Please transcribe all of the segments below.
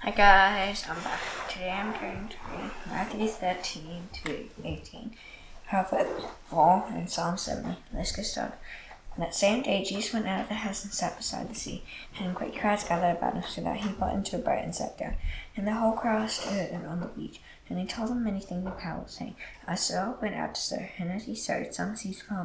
Hi guys, I'm back. Today I'm going to read Matthew 13 to 18, Proverbs 4, and Psalm 70. Let's get started. On that same day, Jesus went out of the house and sat beside the sea, and great crowds gathered about him, so that he got into a boat and sat down. And the whole crowd stood on the beach. And he told them many things in parables, saying, A sower went out to sow, and as he sowed, some seeds fell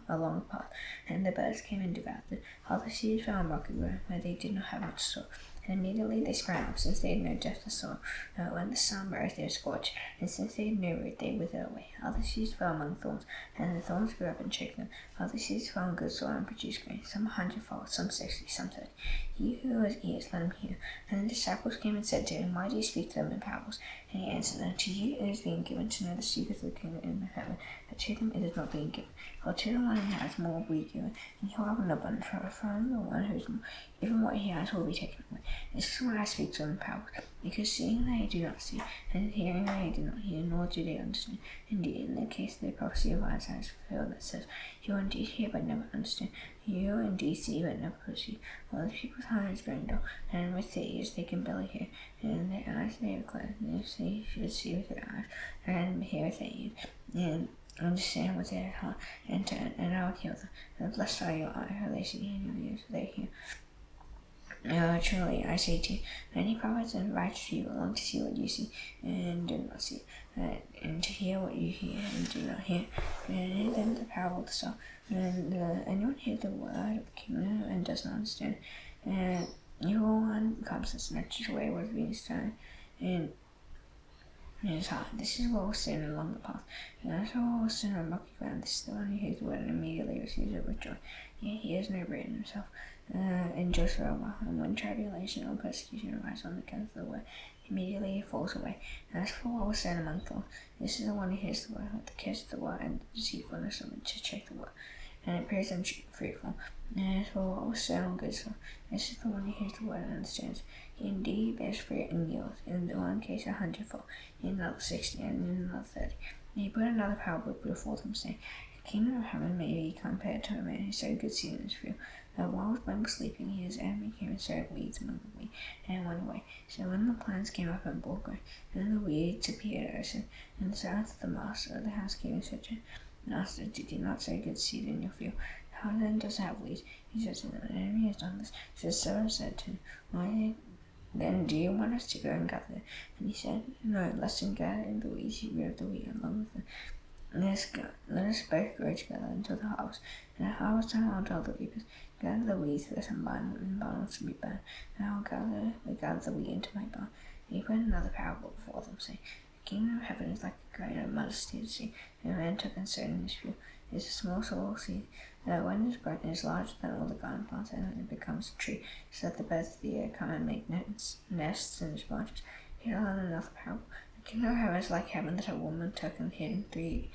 along the path, and the birds came and devoured them. Other seeds fell on rocky ground, where they did not have much soil. And immediately they sprang up, since they had no depth of soil. When the sun rose, they were scorched, and since they had no root, they withered away. Other seeds fell among thorns, and the thorns grew up and choked them. Other seeds fell on good soil and produced grain, some 100-fold, some 60, some 30. He who has ears, let him hear. And the disciples came and said to him, Why do you speak to them in parables? And he answered them, To you it is being given to know the secrets of the kingdom of heaven, but to them it is not being given. For to the one who has more will be given, and he will have an abundance. From the one who is more, even what he has will be taken away. This is why I speak to them in parables, because seeing they do not see, and hearing they do not hear, nor do they understand. Indeed, in the case of the prophecy of Isaiah is fulfilled that says, You indeed hear but never understand, you indeed see but never perceive. While the people's heart is grown dull, and with their ears they can barely hear, and their eyes they are closed, and they should see with their eyes, and hear with their ears, and understand with their heart, and turn, and I will heal them. And blessed are your eyes, for they see, and your ears, for they hear. Truly, I say to you, many prophets and righteous people long to see what you see and do not see, and to hear what you hear and do not hear. And then the parable of the sower. And anyone hears the word of the kingdom and does not understand, and evil one comes and snatches away what is being sown in his heart. This is what was sown along the path. And as for what was sown on rocky ground, this is the one who hears the word and immediately receives it with joy. Yet he has no root in himself, endures forever. And when tribulation or persecution arise on account of the word, immediately he falls away. And as for what was sown among thorns, this is the one who hears the word, but the curse of the word and the deceitfulness of it to check the word, and it appears unfruitful. And as for what was sown on good soil, this is the one who hears the word and understands. He indeed bears fruit and yields, in the one case 100-fold, in another 60, and in another 30. And he put another parable before them, saying, The kingdom of heaven may be compared to a man who sowed good seed in his field. While his man was sleeping, his enemy came and sowed weeds among the wheat, and went away. So when the plants came up and bore grain, then the weeds appeared also. And the servant of the master of the house came and said to him, Master, did you not sow good seed in your field? How then does it have weeds? He said to them, An enemy has done this. So the servant said to him, Why then do you want us to go and gather them? And he said, No, lest in gathering the weeds you rid of the wheat along with them. Let us both grow together until the harvest. And at harvest time I will tell the reapers, Gather the weeds for us and bind them in bundles to be burned, and I will gather the wheat into my barn. And he put another parable before them, saying, The kingdom of heaven is like a grain of mustard seed, and a man took and sowed in his field. It is a small seed, when it is grown, it is larger than all the garden plants, and it becomes a tree, so that the birds of the air come and make nests in its branches. Here are another parable. The kingdom of heaven is like heaven that a woman took and hid in 3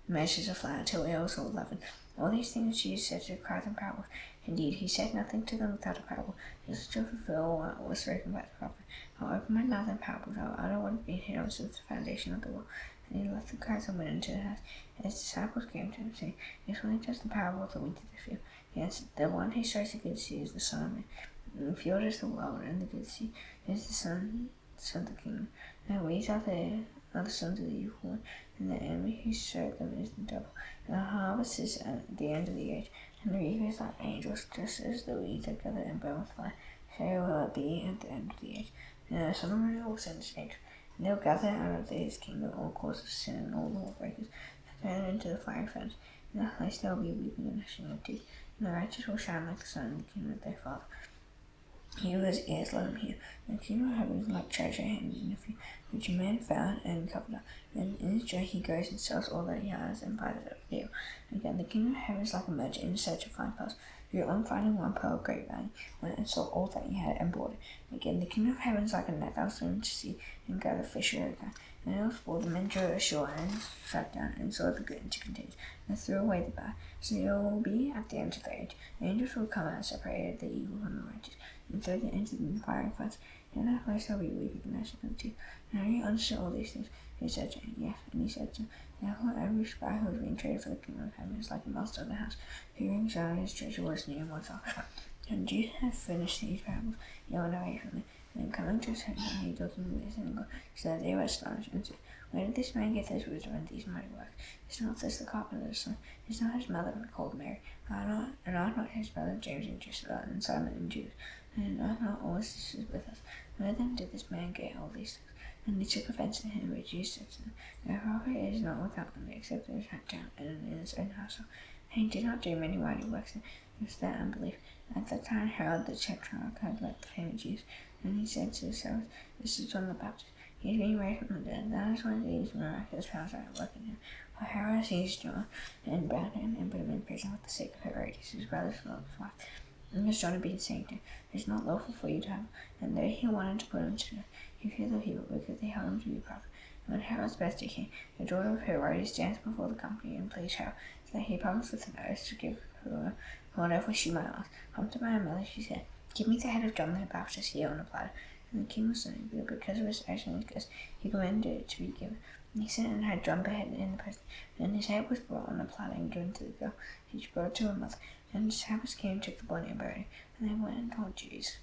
measures of flour till it was all leavened. All these things Jesus said to the crowds in parables. Indeed, he said nothing to them without a parable, just to fulfill what was spoken by the prophet. I'll open my mouth in parables, I will utter what has been hidden since the foundation of the world. And he left the crowds and went into the house. And his disciples came to him, saying, Explain to us the parable of the wheat of the field. He answered, The one who sows the good seed is the Son of Man. And the field is the world, and the good seed is the Son of the kingdom. And the weeds are the sons of the evil one, and the enemy who sowed them is the devil. And the harvest is at the end of the age, and the reapers are angels, just as the weeds are gathered and burned with fire. So will it be at the end of the age. And the Son of Man will send his angels, and they will gather out of his kingdom all causes of sin and all lawbreakers, and throw into the fiery furnace. In that place there will be weeping and gnashing of teeth, and the righteous will shine like the sun in the kingdom of their Father. He who has ears, let him hear. The kingdom of heaven is like treasure hidden in a field, which a man found and covered up. And in his joy he goes and sells all that he has and buys it at a deal. Again, the kingdom of heaven is like a merchant in search of fine pearls, who on finding one pearl of great value, went and sold all that he had and bought it. Again, the kingdom of heaven is like a net that was thrown into the sea and gathered fish for a guy. And it was full, the men drew it ashore and sat down and sold the good into containers and threw away the bad. So it will be at the end of the age. The angels will come out and separate the evil from the righteous, and throw them into the fiery furnace. In that place there will be weeping and gnashing of teeth. And when he understood all these things, he said to him, Yes. And he said to him, Therefore every spy who is being traded for the kingdom of heaven is like a master of the house, who brings down his treasure was near and was off. And Jesus had finished these parables, he went away from them. And coming to his home, he told them this and so that they were astonished and said, "Where did this man get his wisdom and these mighty works? Is not this the carpenter's son? Is not his mother called Mary? Are not his brothers James and Joseph and Simon and Judas? And are not all his sisters with us? Where then did this man get all these things?" And they took offense at him, but Jesus said to them, "A prophet is not without honor, except in his hometown and in his own household." And he did not do many mighty works against their unbelief. At that time Herod the Tetrarch heard about the fame of Jesus, and he said to his servants, "This is John the Baptist. He is being raised from the dead. That is why these miraculous powers are at work in him." For Herod seized John and bound him and put him in prison for the sake of Herodias, his brother's wife. And as John had been saying to him, "It is not lawful for you to have." And though he wanted to put him to death, he feared the people because they held him to be a prophet. And when Herod's birthday came, the daughter of Herodias danced before the company and pleased Herod, so that he promised with an oath to give her whatever she might ask. "Come to my mother," she said. "Give me the head of John the Baptist here on a platter." And the king was sorry, but because of his excellent gifts, he commanded it to be given. And he sent and had John beheaded in the prison. And his head was brought on a platter and given to the girl. She brought it to her mother. And the disciples came and took the body and buried it. And they went and told Jesus.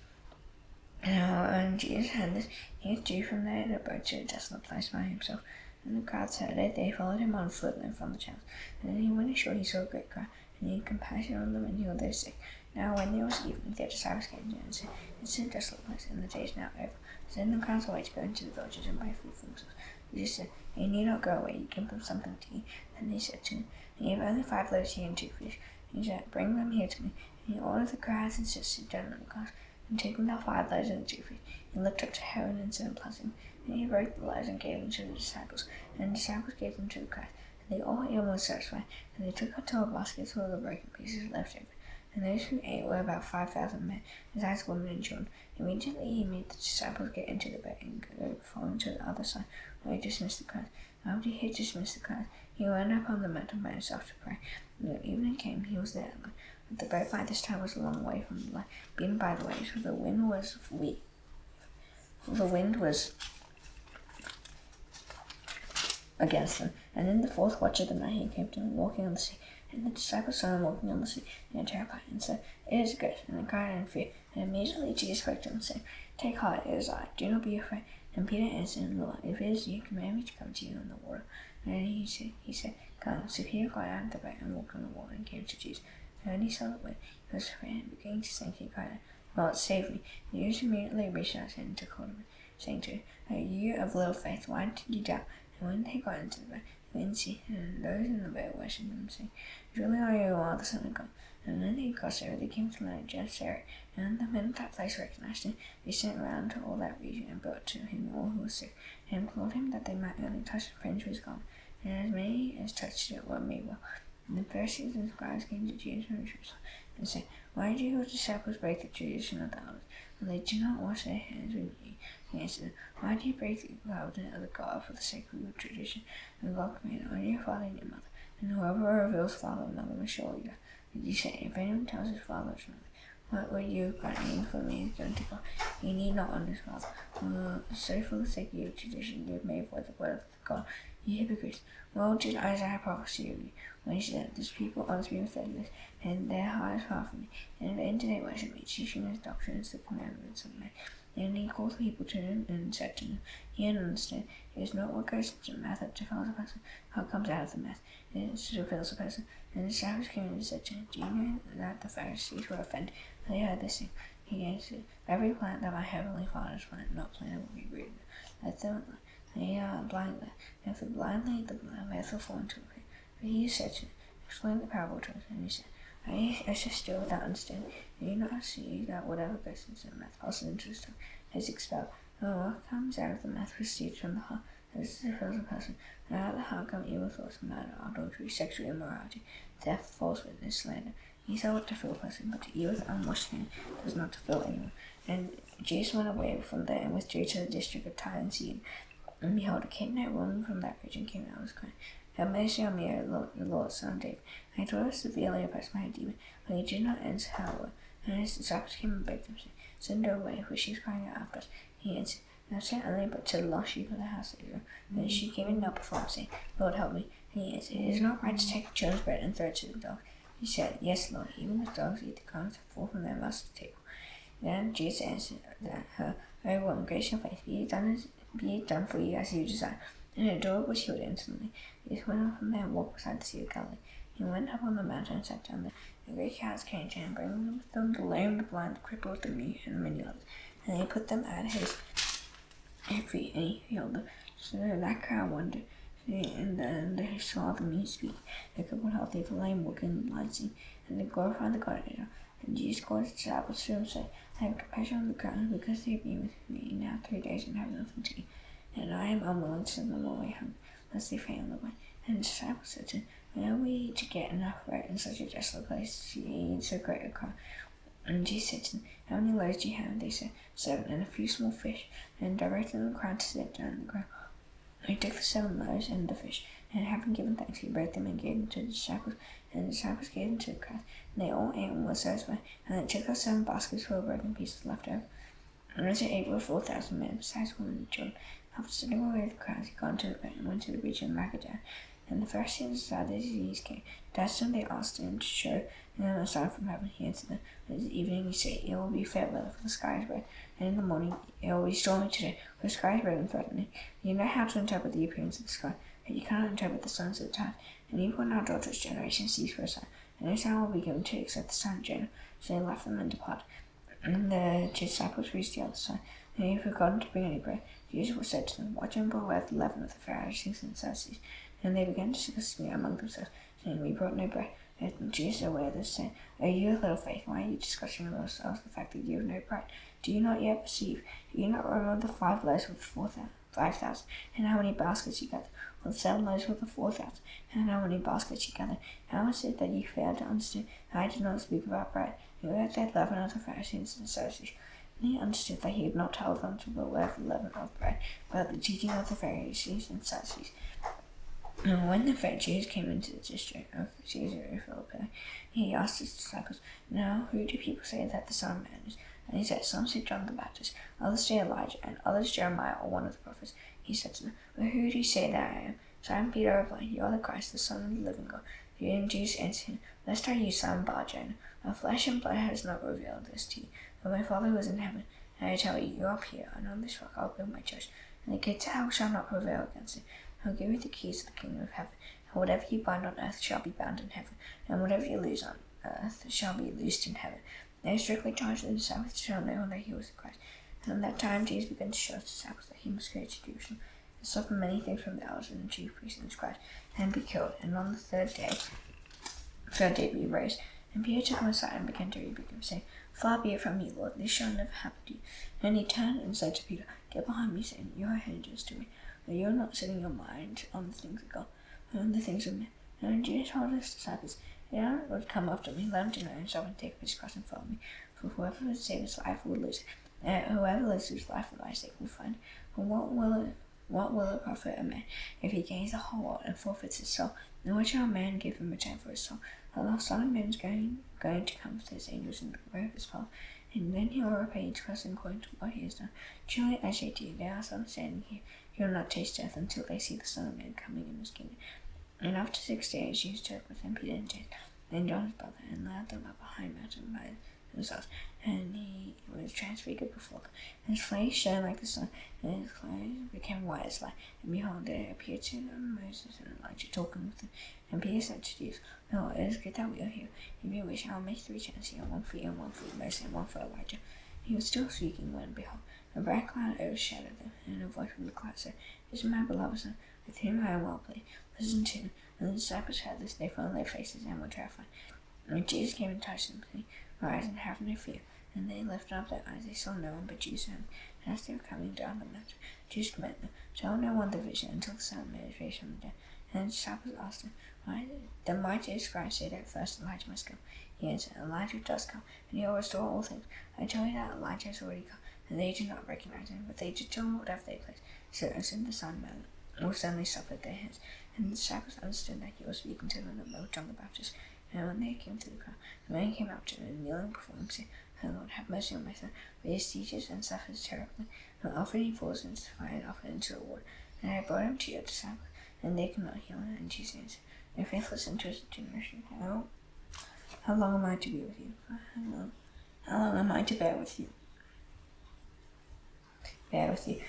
And Jesus heard this. He withdrew from there in a boat to a desolate place by himself. And the crowds heard it. They followed him on foot and from the towns. And when he went ashore, he saw a great crowd, and he had compassion on them and healed their sick. Now when there was evening, their disciples came to him and said, "It's a desolate place, and the day is now over. Send the crowds away to go into the villages and buy food for themselves." Jesus said, "You need not go away. You give them something to eat." And they said to him, "We have only 5 loaves here and 2 fish." And he said, "Bring them here to me." And he ordered the crowds and sit down on the grass. And taking the 5 loaves and the 2 fish, he looked up to heaven and said a blessing. And he broke the loaves and gave them to the disciples, and the disciples gave them to the crowd. And they all ate and were satisfied. And they took up 12 baskets full of the broken pieces left over. And those who ate were about 5,000 men, besides women and children. Immediately he made the disciples get into the boat and go before him to the other side, where he dismissed the crowd. After he had dismissed the crowd, he went up on the mountain by himself to pray. And when evening came, he was there alone. But the boat by this time was a long way from the land, beaten by the waves, for the wind was weak. The wind was against them. And in the 4th watch of the night he came to them walking on the sea. And the disciples saw him walking on the sea, and were terrified, and said, "It is a ghost," and they cried in fear. And immediately Jesus spoke to them, saying, "Take heart, it is I. Do not be afraid." And Peter answered, "Lord, if it is you, command me to come to you on the water." And he said, "Come." So Peter got out of the boat and walked on the water and came to Jesus. And when he saw the wind, he was afraid, and beginning to sink, he cried out, "Lord, save me." And Jesus immediately reached out his hand and took hold of him, saying to him, "O you of little faith, why did you doubt?" And when they got into the boat, the wind ceased, and those in the boat worshipped him, saying, "Surely are you are the Son of God." And when they crossed over, they came to land at Gennesaret. And the men of that place recognized him. They sent round to all that region and brought to him all who were sick, and implored him that they might only touch the fringe of his garment. And as many as touched it were made well. And the Pharisees and scribes came to Jesus from Jerusalem and said, "Why do your disciples break the tradition of the elders? And they do not wash their hands when you eat?" He answered, "Why do you break the covenant of the God for the sake of your tradition? And God commanded, honor your father and your mother, and whoever reveals father and mother will surely die." Did you say, if anyone tells his father or mother, "What were you granting for me is going to God," he need not honor his father. So for the sake of your tradition you have made void the word of God, you hypocrites. Well did Isaiah prophesy of you, when he said, "This people honors me with their lips, and their heart is far from me. And in vain do they worship me, teaching as doctrines the commandments of men." And he called the people to him and said to them, "Hear and understand. It is not what goes into the mouth that defiles a person, what comes out of the mouth. It defiles a person." And the disciples came and said to him, "Do you know that the Pharisees were offended when they heard this thing?" He answered, "Every plant that my heavenly Father has planted, not planted, will be rooted. Let them they are blind there. And if the blind lead the blind, both will fall into a pit." But he said to him, "Explain the parable to us." And he said, I should still without understanding. Do you not see that whatever goes into the mouth passes into the stomach, is expelled? And what comes out of the mouth proceeds from the heart. This fills a person. And out of the heart come evil thoughts, murder, adultery, sexual immorality, theft, false witness, slander. These are what to fill a person, but to eat with unwashed hand does not to fill anyone. And Jesus went away from there and withdrew to the district of Tyre and Sidon. And behold, a Canaanite woman from that region came out and was crying, "Have mercy on me, O Lord, Son of David. I dwell severely oppressed by a demon." But he did not answer her word. And his disciples came and begged him, saying, "Send her away, for she is crying out after us." He answered, "I have sent only but to the lost sheep of the house of Israel." Then she came and knelt before him, saying, "Lord, help me." And he answered, "It is not right to take children's bread and throw it to the dogs." He said, "Yes, Lord, even the dogs eat the crumbs that fall from their master's table." Then Jesus answered her, Very well, grace your faith, be it done for you as you desire. And a door was healed instantly. Jesus went up from there and walked beside the Sea of Galilee. He went up on the mountain and sat down there. The great crowds came to him, bringing with them the lame, the blind, the crippled, the mute, and many others. And he put them at his feet, and he healed them. So that crowd wondered. And then they saw the mute speak, the crippled healthy, the lame walking, the blind see, and they glorified the God of Israel. And Jesus called his disciples to him, saying, I have compassion on the crowd, because they have been with me now 3 days and have nothing to eat. And I am unwilling to send them away home, lest they faint on the way. And the disciples said to him, where are we to get enough bread in such a desolate place to eat so great a crowd? And Jesus said to them, how many loaves do you have? They said, 7, and a few small fish. And directing the crowd to sit down on the ground, he took the 7 loaves and the fish, and having given thanks, he broke them and gave them to the disciples, and the disciples gave them to the crowd. And they all ate and were satisfied, and they took up 7 baskets full of broken pieces left over. And as they ate were 4,000 men, besides women and children. After sending away the crowds, he got into the boat and went to the region of Magadan. And the Pharisees and Sadducees came. That's when they asked him to show them a sign from heaven. He answered them, this evening you say, it will be fair weather, for the sky is red, and in the morning it will be stormy today, for the sky is red and threatening. You know how to interpret the appearance of the sky, but you cannot interpret the signs of the times. And even when our daughter's generation seeks for a sign, and no sign will be given to except the sign of Jonah. So they left them and departed. And the disciples reached the other side, and they had forgotten to bring any bread. Jesus said to them, watch and beware the leaven of the Pharisees and Sadducees. And they began to discuss among themselves, saying, we brought no bread. And Jesus, aware of this, said, O you of little faith, why are you discussing among yourselves the fact that you have no bread? Do you not yet perceive? Do you not remember the 5 loaves with 5,000, and how many baskets you gathered? Or the 7 loaves with the 4,000, and how many baskets you gathered? How is it that you failed to understand that I did not speak about bread? You heard the leaven of the Pharisees and Sadducees. And he understood that he had not told them to beware of the leaven of bread, but the teaching of the Pharisees and Sadducees. And when the Pharisees came into the district of Caesarea Philippi, he asked his disciples, now who do people say that the Son of Man is? And he said, some say John the Baptist, others say Elijah, and others Jeremiah or one of the prophets. He said to them, but who do you say that I am? Simon Peter replied, you are the Christ, the Son of the living God. And Jesus answered him, blessed are you, Simon Bar-Jonah. Flesh and blood has not revealed this to you, but my Father who is in heaven. And I tell you, you are Peter, and on this rock I will build my church, and the gates of hell shall not prevail against it. I will give you the keys of the kingdom of heaven, and whatever you bind on earth shall be bound in heaven, and whatever you loose on earth shall be loosed in heaven. They strictly charged the disciples to know that he was the Christ. And at that time Jesus began to show his disciples that he must go to Jerusalem, and suffer many things from the elders and the chief priests and scribes, and be killed, and on the third day be raised. And Peter took him aside and began to rebuke him, saying, far be it from me, Lord, this shall never happen to you. And he turned and said to Peter, get behind me, Satan, you are hindrance to me, for you are not setting your mind on the things of God, but on the things of men. And Jesus told his disciples, if anyone would come after me, let him deny himself and take up his cross and follow me. For whoever would save his life will lose it, and whoever loses his life for my sake will find it. For what will it profit a man if he gains the whole world and forfeits his soul? And what shall a man give in return for his soul? The Son of Man is going to come with his angels in the glory of his Father, and then he will repay each person according to what he has done. Truly I say to you, there are some standing here who will not taste death until they see the Son of Man coming in his kingdom. And after 6 days Jesus took with him Peter and James, then John his brother, and led them up a high mountain by themselves, and he was transfigured before them. And his face shone like the sun, and his clothes became white as light. And behold, there appeared to them Moses and Elijah talking with them. And Peter said to Jesus, Lord, it is good that we are here. If you wish, I will make 3 tents here, one for you, and one for Moses, and one for Elijah. He was still speaking when, behold, a bright cloud overshadowed them, and a voice from the cloud said, This is my beloved Son, with whom I am well pleased. Listen to him. And the disciples heard this, they fell on their faces and were terrified. And Jesus came and touched them, saying, Rise and have no fear. And they lifted up their eyes, they saw no one but Jesus. And as they were coming down the mountain, Jesus commanded them, tell no one the vision until the Son of Man is raised from the dead. And the disciples asked him, why then why did the scribes say that first Elijah must come? He answered, Elijah does come, and he will restore all things. I tell you that Elijah has already come, and they do not recognize him, but they determine whatever they please. So the Son of Man will suddenly suffer at their hands. And the disciples understood that he was speaking to them about John the Baptist. And when they came to the crowd, the man came up to him and kneeling before him, saying, Lord, have mercy on my son, for he teaches and suffers terribly. And often he falls into the fire and often into the water. And I brought him to your disciples, and they could not heal him. And Jesus answered, their faithless and twisted generation, how long am I to be with you? How long am I to bear with you? bear with you.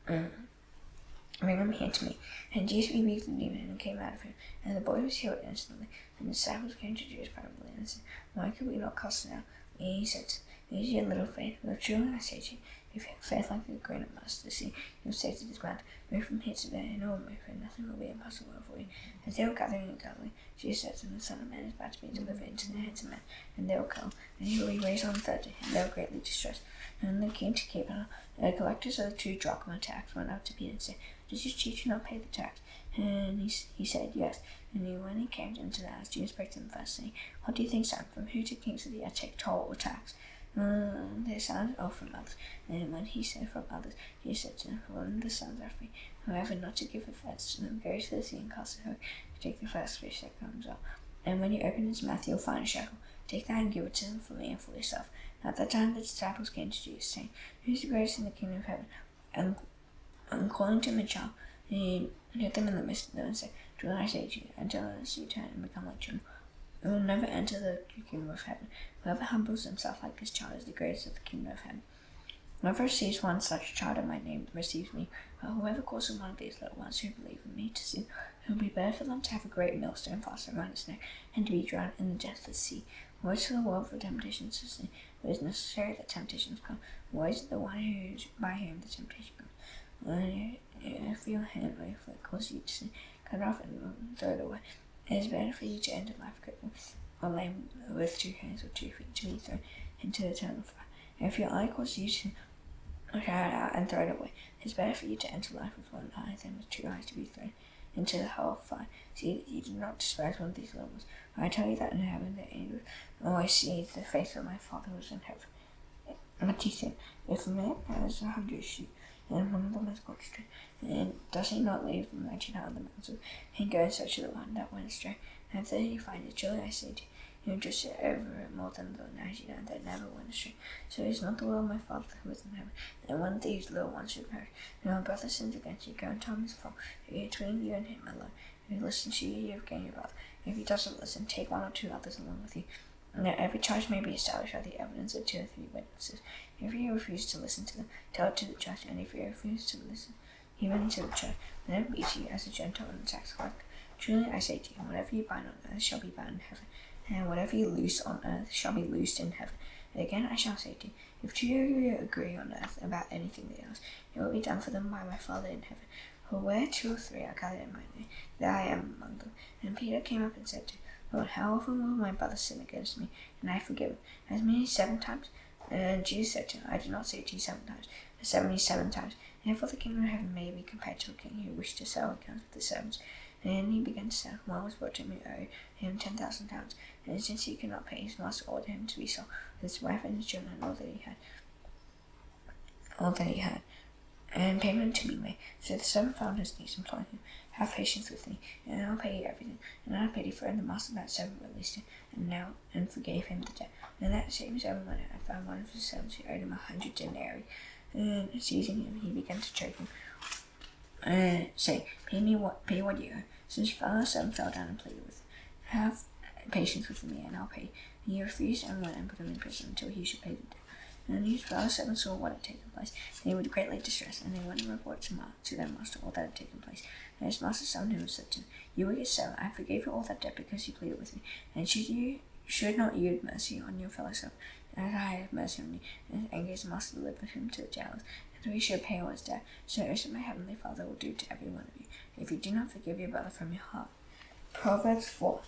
Bring him here to me. And Jesus rebuked the demon and came out of him, and the boy was healed instantly. And the disciples came to Jesus privately and said, Why could we not cast it out? And he said, Use your little faith. Well, truly I say to you, if you have faith like a grain of mustard seed, you'll say to this mountain, Move from here to there, and it will move, and nothing will be impossible for you. As they were gathering in Galilee, Jesus said to them, The Son of Man is about to be delivered into the hands of men, and they will kill, and he will be raised on the third day. And they were greatly distressed. And they came to Capernaum, and the collectors of the 2 drachma tax went up to Peter and said, Does your teacher not pay the tax? And he said, Yes. And when he came into the house, Jesus spoke to them first, saying, What do you think, son? From who do kings of the earth take toll or tax? They sounded all from others. And when he said from others, he said to them, When the sons are free, however, not to give the first to them, go to the sea and cast it hook, take the first fish that comes up. And when you open his mouth, you'll find a shekel. Take that and give it to them for me and for yourself. At that time, the disciples came to Jesus, saying, Who's the greatest in the kingdom of heaven? And calling to him a child, he hit them in the midst of them and said, Truly I say to you, until you turn and become like children, you will never enter the kingdom of heaven. Whoever humbles himself like this child is the greatest of the kingdom of heaven. Whoever receives one such child in my name receives me, but whoever causes one of these little ones who believe in me to sin, it will be better for them to have a great millstone fastened around his neck and to be drowned in the depth of the sea. Woe to the world for temptations to sin, but it is necessary that temptations come. Woe to the one by whom the temptation comes. If your hand or your foot causes you to sin, cut it off and throw it away. It is better for you to enter life crippled or lame with 2 hands or 2 feet to be thrown into eternal fire. If your eye causes you to tear it out and throw it away, it is better for you to enter life with 1 eye than with 2 eyes to be thrown into the hell of fire. See that you do not despise one of these little ones. I tell you that in heaven the angels always see the face of my Father who is in heaven. What do you think? If a man has 100 sheep, and one of them is scorched, and does he not leave the 99 on the mountain, and go in search of the one that went astray? And then he finds it. Truly I say to you, he will just over it more than the 99 that never went astray. So it is not the will of my Father who is in heaven, that one of these little ones should perish. And my brother sins against you, go and tell him his fault. Between you and him alone. If he listens to you, you have gained your brother. If he doesn't listen, take 1 or 2 others along with you. And that every charge may be established by the evidence of 2 or 3 witnesses. If you refuse to listen to them, tell it to the judge. And if you refuse to listen, even to the judge, then it beats you as a Gentile and a tax collector. Truly I say to you, whatever you bind on earth shall be bound in heaven, and whatever you loose on earth shall be loosed in heaven. And again I shall say to you, if 2 of you agree on earth about anything they ask, it will be done for them by my Father in heaven. For where 2 or 3 are gathered in my name, there I am among them. And Peter came up and said to him, Lord, how often will my brother sin against me, and I forgive him? As many as 7 times? And Jesus said to him, I do not say to you 7 times, but 77 times. And therefore the kingdom of heaven may be compared to a king who wished to settle accounts with the servants. And he began to settle. One was brought to him who owed him 10,000 pounds. And since he could not pay, his master ordered him to be sold, with his wife and his children, and all that he had, and payment to be made. So the servant found his niece, imploring him, Have patience with me, and I'll pay you everything. And out of pity for him, the master of that servant released him, and forgave him the debt. And that same servant went out and found one of his servants who owed him 100 denarii. And seizing him, he began to choke him, say, Pay what you owe. So his fellow servant fell down and pleaded with him, Have patience with me, and I'll pay. And he refused and went and put him in prison until he should pay the debt. And his fellow servants saw what had taken place. They were greatly distressed, and they went and reported to their master all that had taken place. And his master summoned him and said to him, You wicked servant, I forgave you all that debt because you pleaded with me. And should not you have mercy on your fellow servant, as I have mercy on you? And his angry master delivered him to the jailers, and so he should pay all his debt. So also my heavenly Father will do to every one of you, if you do not forgive your brother from your heart. Proverbs 4.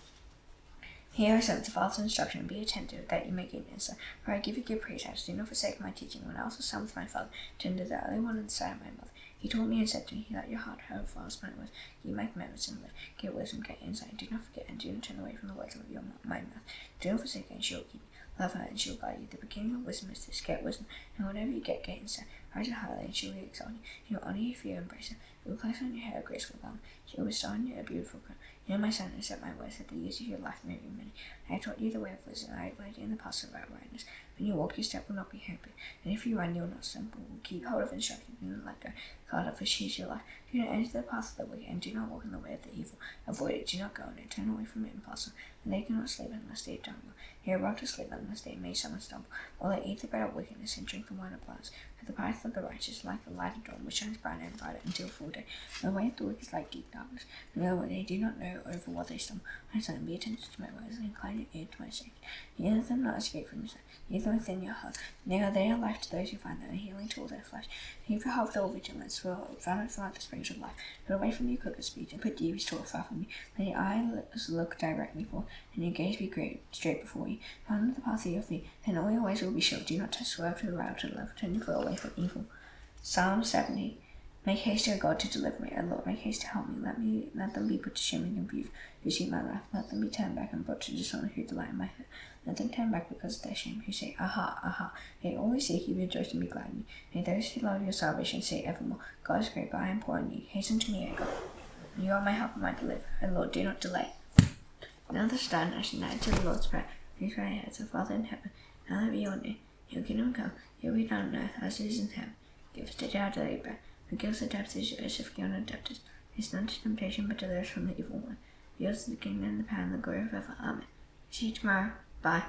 Hear, O sons, the Father's instruction, and be attentive, that you may gain insight. For I give you good precepts. Do not forsake my teaching. When I was a son with my father, tended the early one in the sight of my mother. He taught me and said to me, Let your heart hold fast my words. Keep my commandments and live. Get wisdom, get insight. Do not forget, and do not turn away from the words of my mouth. Do not forsake, and she will keep you. Love her, and she will guide you. The beginning of wisdom is this: get wisdom, and whatever you get insight. Rise her highly, and she will exalt you. She will honor you if you embrace her. She will place on your hair a graceful garment. She will bestow on you a beautiful crown. You are my son, and set my words that the years of your life may be many. I have taught you the way of wisdom. I have led you in the paths of righteousness. When you walk, your step will not be hampered. And if you run, you will not stumble. Keep hold of instruction and not let go. God of she's your life. Do not enter the path of the wicked, and do not walk in the way of the evil. Avoid it, do not go in it. Turn away from it, impossible. And they cannot sleep unless they have done well. They are robbed to sleep unless they make someone stumble. While they eat the bread of wickedness and drink the wine of violence. For the path of the righteous is like the light of dawn, which shines brighter and brighter until full day. The way of the wicked is like deep darkness. And they do not know over what they stumble. My son, be attentive to my words and incline your ear to my saying. Hear them not escape from your sight. Hear them within your heart. They are life to those who find them, and healing to all their flesh. Keep your heart with all vigilance, for from it flow out the springs of life. Put away from you crooked speech, and put devious talk far from you. Let your eyes look directly forward, and your gaze be straight before you. Follow the path of your feet, and all your ways will be sure. Do not swerve to the right or to the left, turn your foot away from evil. Psalm 70. Make haste, O God, to deliver me. O Lord, make haste to help me. Let them be put to shame and confused who seek my life. Let them be turned back and brought to dishonor who delight in my hurt. Let them turn back because of their shame, who say, Aha, aha. They always seek you, rejoice and be glad in you. May those who love your salvation say evermore, God is great, but I am poor in you. Hasten to me, O God. You are my help and my deliverer. O Lord, do not delay. Now the stand I should add to the Lord's Prayer. Please pray heads, O Father in heaven. Now that be your name. Your kingdom come, your will be done on earth as it is in heaven. Give us today our daily bread. Forgive us our debts as if we are not debtors. Lead us not into temptation, but deliver us from the evil one. Yours is the kingdom and the power and the glory forever. Amen. See you tomorrow. Bye.